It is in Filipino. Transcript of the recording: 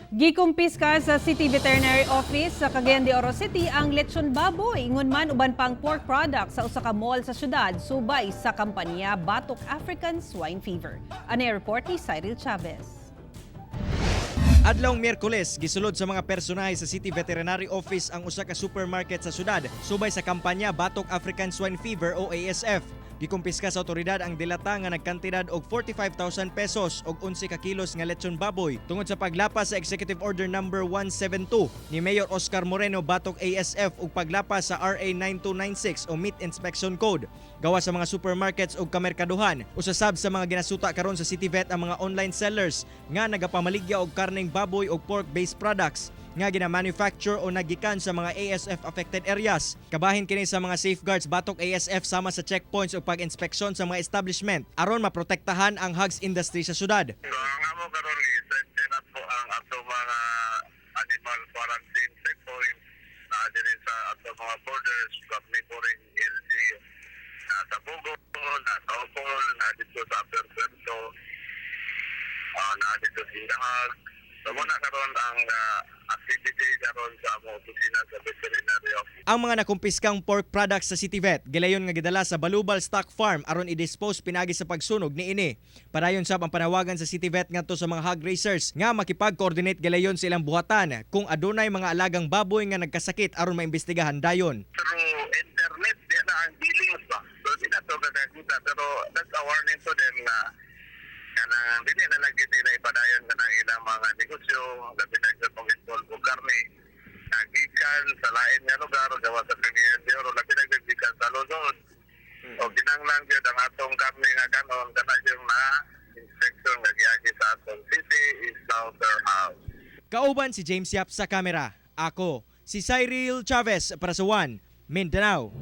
Gikumpiska sa City Veterinary Office sa Cagayan de Oro City ang lechon baboy, ingon man uban pang pork products sa usa ka mall sa syudad, Subay sa kampanya batok African Swine Fever. Ani report ni Cyril Chavez. Adlawng Miyerkules, gisulod sa mga personahe sa City Veterinary Office ang usa ka supermarket sa syudad, subay sa kampanya batok African Swine Fever o ASF. Gikumpiska sa otoridad ang dilata nga nagkantidad og 45,000 pesos og 11 ka kilos nga lechon baboy tungod sa paglapas sa Executive Order number 172 ni Mayor Oscar Moreno batok ASF ug paglapas sa RA 9296 o Meat Inspection Code. Gawa sa mga supermarkets ug kamerkaduhan, usasab sa mga ginasuta karon sa City Vet ang mga online sellers nga nagapamaligya og karneng baboy ug pork-based products nga gina-manufacture o nagikan sa mga ASF affected areas. Kabahin kini sa mga safeguards batok ASF sama sa checkpoints o pag-inspeksyon sa mga establishment aron maprotektahan ang hogs industry sa syudad. Ang amo karon i-strengthen na po ang ato mga animal quarantine checkpoints na diri sa ato mga borders, kami po rin LG na sa Bugol, na sa Opol, na dito sa Perpento, na dito sa Indahag. So muna karon ang activity karon sa among opisina sa veterinary office. Ang mga nakumpiskang pork products sa City Vet gilayon nga gidala sa Balubal Stock Farm aron i-dispose pinagi sa pagsunog niini. Padayon sab ang panawagan sa City Vet ngadto sa mga hog raisers nga makipag-coordinate gilayon sa ilang buhatan kung adunay mga alagang baboy nga nagkasakit aron maimbestigahan dayon. Through internet, di na ang dealings ba? So di na ito kakakita, pero that's a warning to them na kanang hindi na lagi nila ipadayon ka ng ilang mga negosyo, labi na ito pong involve o karne, nagikan sa lain nga lugar, gawa sa Cagayan de Oro, labi na nagikan sa Luzon. O kinanglang yun ang atong karne nga kanon, kana yung na inspection nga giyagi sa atong city is slaughterhouse. Kauban si James Yap sa kamera. Ako si Cyril Chavez para sa One Mindanao.